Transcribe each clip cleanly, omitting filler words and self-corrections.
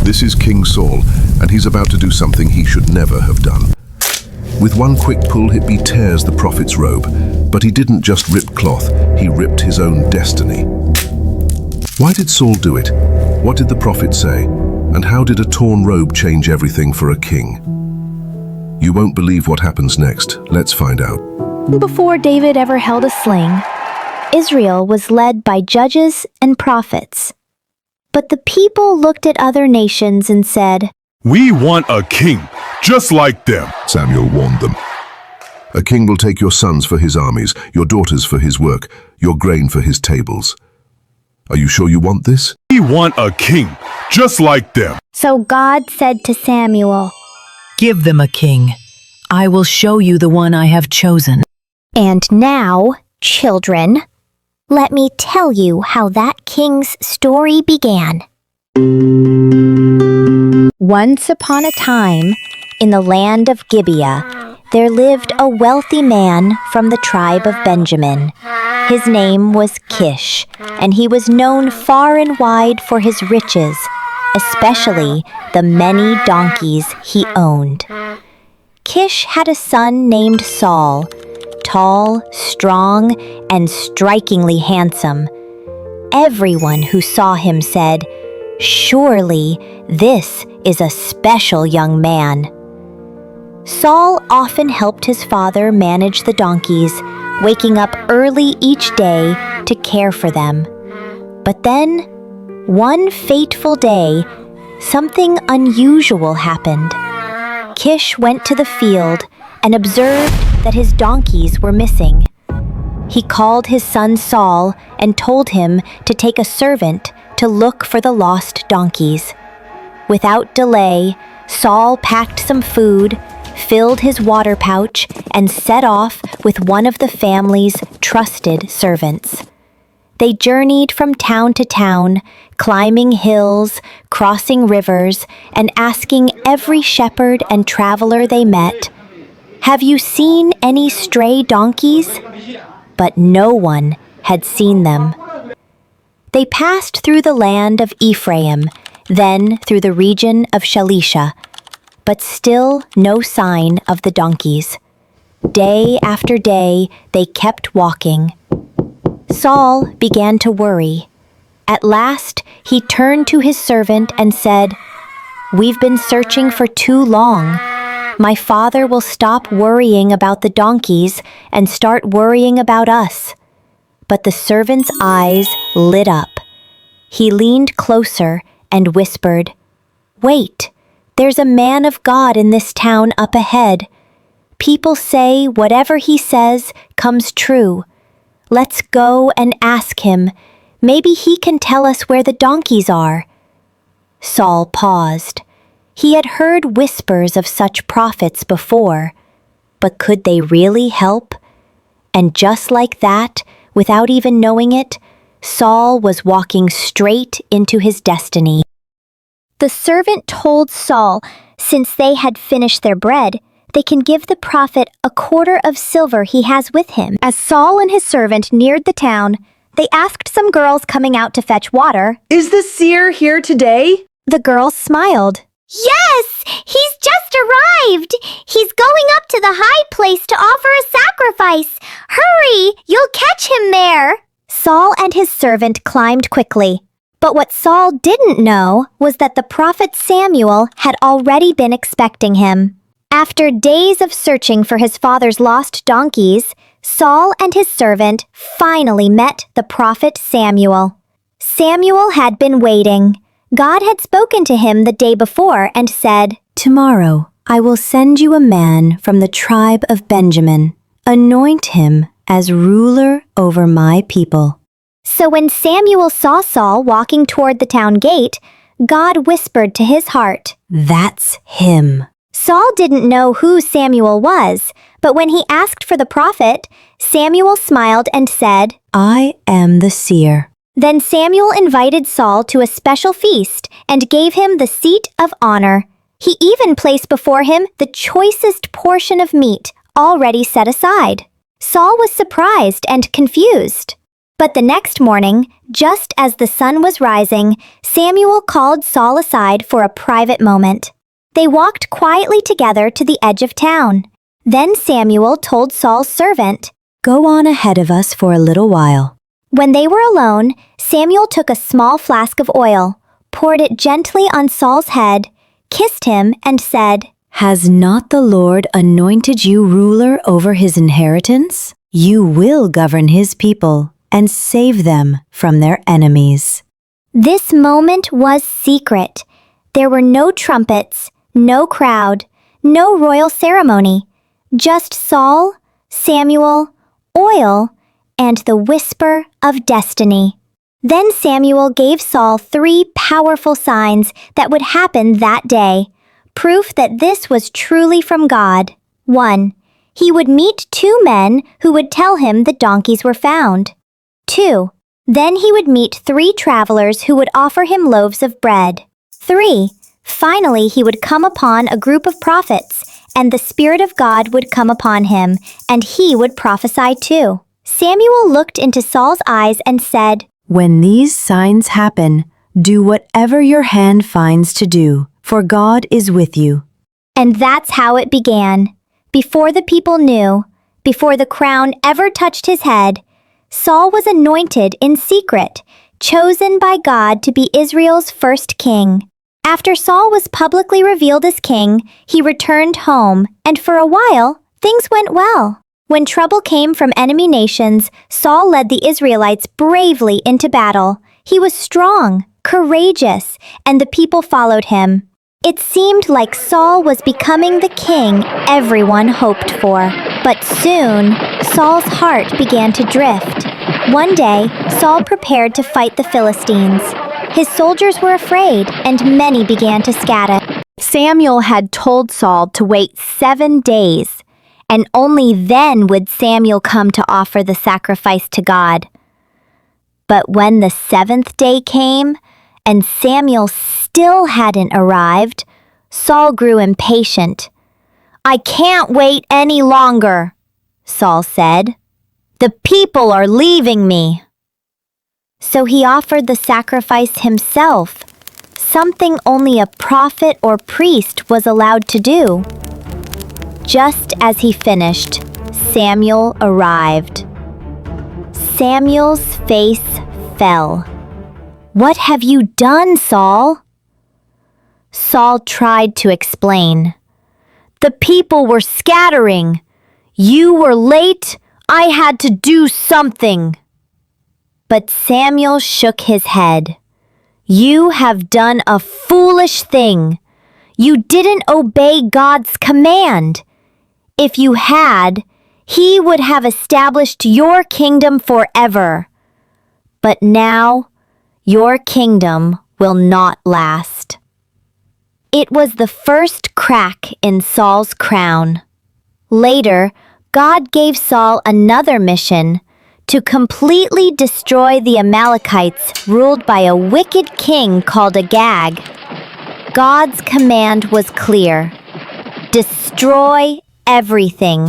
This is King Saul, and he's about to do something he should never have done. With one quick pull, Hippi tears the prophet's robe, but he didn't just rip cloth, he ripped his own destiny. Why did Saul do it? What did the prophet say? And how did a torn robe change everything for a king? You won't believe what happens next. Let's find out. Before David ever held a sling, Israel was led by judges and prophets. But the people looked at other nations and said, "We want a king, just like them." Samuel warned them. A king will take your sons for his armies, your daughters for his work, your grain for his tables. Are you sure you want this? We want a king, just like them. So God said to Samuel, "Give them a king. I will show you the one I have chosen." "And now, children, let me tell you how that king's story began. Once upon a time, in the land of Gibeah, there lived a wealthy man from the tribe of Benjamin. His name was Kish, and he was known far and wide for his riches, especially the many donkeys he owned. Kish had a son named Saul, tall, strong, and strikingly handsome. Everyone who saw him said, "Surely this is a special young man." Saul often helped his father manage the donkeys, waking up early each day to care for them. But then, one fateful day, something unusual happened. Kish went to the field and observed that his donkeys were missing. He called his son Saul and told him to take a servant to look for the lost donkeys. Without delay, Saul packed some food, filled his water pouch, and set off with one of the family's trusted servants. They journeyed from town to town, climbing hills, crossing rivers, and asking every shepherd and traveler they met, "Have you seen any stray donkeys?" But no one had seen them. They passed through the land of Ephraim, then through the region of Shalisha, but still no sign of the donkeys. Day after day, they kept walking. Saul began to worry. At last, he turned to his servant and said, "We've been searching for too long. My father will stop worrying about the donkeys and start worrying about us." But the servant's eyes lit up. He leaned closer and whispered, "Wait, there's a man of God in this town up ahead. People say whatever he says comes true. Let's go and ask him. Maybe he can tell us where the donkeys are." Saul paused. He had heard whispers of such prophets before, but could they really help? And just like that, without even knowing it, Saul was walking straight into his destiny. The servant told Saul, since they had finished their bread, they can give the prophet a quarter of silver he has with him. As Saul and his servant neared the town, they asked some girls coming out to fetch water, "Is the seer here today?" The girls smiled. "Yes, he's just arrived. He's going up to the high place to offer a sacrifice. Hurry, you'll catch him there." Saul and his servant climbed quickly. But what Saul didn't know was that the prophet Samuel had already been expecting him. After days of searching for his father's lost donkeys, Saul and his servant finally met the prophet Samuel. Samuel had been waiting. God had spoken to him the day before and said, "Tomorrow I will send you a man from the tribe of Benjamin. Anoint him as ruler over my people." So when Samuel saw Saul walking toward the town gate, God whispered to his heart, "That's him." Saul didn't know who Samuel was, but when he asked for the prophet, Samuel smiled and said, "I am the seer." Then Samuel invited Saul to a special feast and gave him the seat of honor. He even placed before him the choicest portion of meat already set aside. Saul was surprised and confused. But the next morning, Just as the sun was rising, Samuel called Saul aside for a private moment. They walked quietly together to the edge of town. Then Samuel told Saul's servant, Go on ahead of us for a little while. When they were alone, Samuel took a small flask of oil, poured it gently on Saul's head, kissed him, and said, Has not the Lord anointed you ruler over his inheritance? You will govern his people and save them from their enemies. This moment was secret. There were no trumpets, no crowd, no royal ceremony, just Saul, Samuel, oil, and the whisper of destiny. Then Samuel gave Saul 3 powerful signs that would happen that day, proof that this was truly from God. 1. He would meet 2 men who would tell him the donkeys were found. 2. Then he would meet 3 travelers who would offer him loaves of bread. 3. Finally, he would come upon a group of prophets, and the Spirit of God would come upon him, and he would prophesy too. Samuel looked into Saul's eyes and said, When these signs happen, do whatever your hand finds to do, for God is with you. And that's how it began. Before the people knew, before the crown ever touched his head, Saul was anointed in secret, chosen by God to be Israel's first king. After Saul was publicly revealed as king, he returned home, and for a while, things went well. When trouble came from enemy nations, Saul led the Israelites bravely into battle. He was strong, courageous, and the people followed him. It seemed like Saul was becoming the king everyone hoped for. But soon, Saul's heart began to drift. One day, Saul prepared to fight the Philistines. His soldiers were afraid, and many began to scatter. Samuel had told Saul to wait 7 days, and only then would Samuel come to offer the sacrifice to God. But when the 7th day came, and Samuel still hadn't arrived, Saul grew impatient. I can't wait any longer, Saul said. The people are leaving me. So he offered the sacrifice himself, something only a prophet or priest was allowed to do. Just as he finished, Samuel arrived. Samuel's face fell. What have you done, Saul? Saul tried to explain. The people were scattering. You were late. I had to do something. But Samuel shook his head. You have done a foolish thing. You didn't obey God's command. If you had, He would have established your kingdom forever. But now, your kingdom will not last. It was the first crack in Saul's crown. Later, God gave Saul another mission to completely destroy the Amalekites ruled by a wicked king called Agag. God's command was clear. Destroy everything.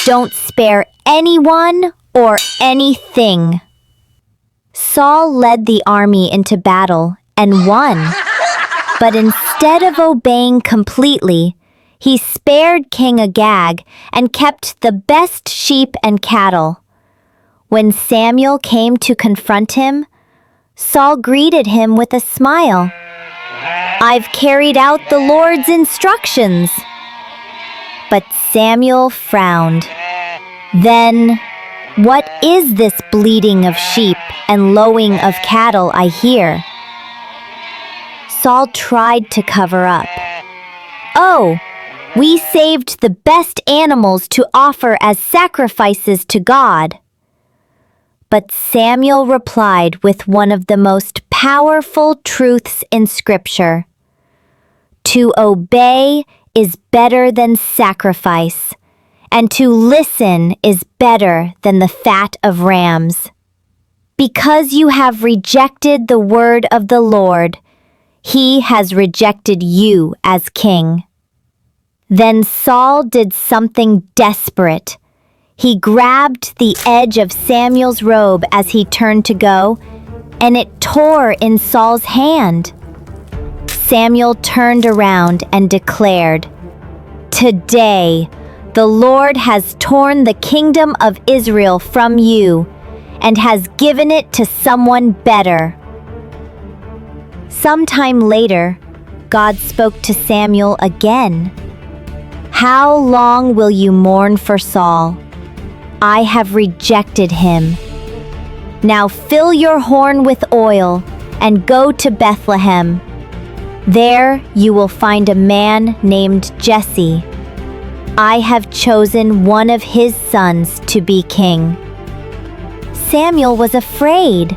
Don't spare anyone or anything. Saul led the army into battle and won. But instead of obeying completely, he spared King Agag and kept the best sheep and cattle. When Samuel came to confront him, Saul greeted him with a smile. I've carried out the Lord's instructions. But Samuel frowned. Then, what is this bleating of sheep and lowing of cattle I hear? Saul tried to cover up. Oh, we saved the best animals to offer as sacrifices to God. But Samuel replied with one of the most powerful truths in Scripture. To obey is better than sacrifice, and to listen is better than the fat of rams. Because you have rejected the word of the Lord, He has rejected you as king. Then Saul did something desperate. He grabbed the edge of Samuel's robe as he turned to go, and it tore in Saul's hand. Samuel turned around and declared, "Today, the Lord has torn the kingdom of Israel from you and has given it to someone better." Sometime later, God spoke to Samuel again. "How long will you mourn for Saul? I have rejected him. Now fill your horn with oil and go to Bethlehem. There you will find a man named Jesse. I have chosen one of his sons to be king." Samuel was afraid.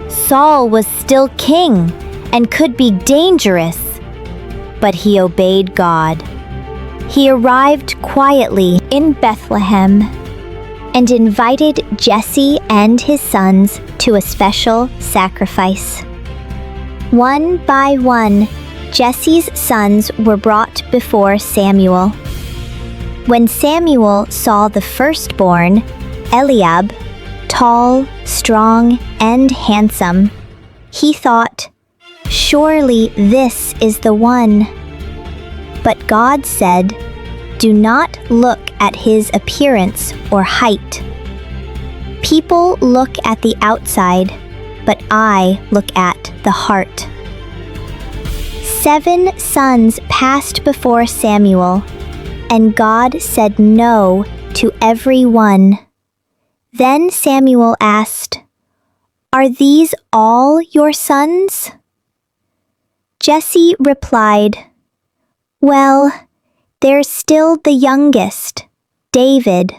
Saul was still king and could be dangerous, but he obeyed God. He arrived quietly in Bethlehem and invited Jesse and his sons to a special sacrifice. One by one, Jesse's sons were brought before Samuel. When Samuel saw the firstborn, Eliab, tall, strong, and handsome, he thought, "Surely this is the one." But God said, "Do not look at his appearance or height. People look at the outside, but I look at the heart." 7 sons passed before Samuel, and God said no to every one. Then Samuel asked, "Are these all your sons?" Jesse replied, "Well, there's still the youngest, David,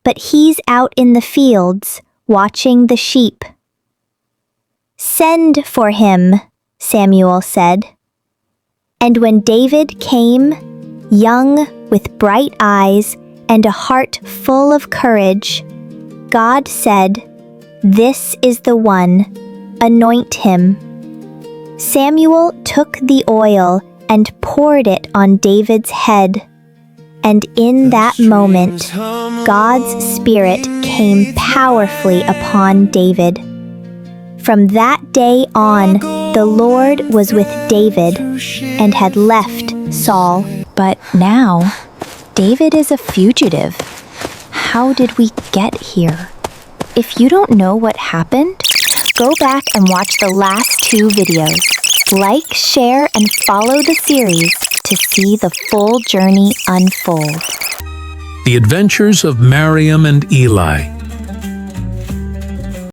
but he's out in the fields watching the sheep." "Send for him," Samuel said. And when David came, young with bright eyes and a heart full of courage, God said, "This is the one, anoint him." Samuel took the oil and poured it on David's head, and in that moment, God's Spirit came powerfully upon David. From that day on, the Lord was with David and had left Saul. But now, David is a fugitive. How did we get here? If you don't know what happened, go back and watch the last 2 videos. Like, share, and follow the series to see the full journey unfold. The Adventures of Mariam and Eli.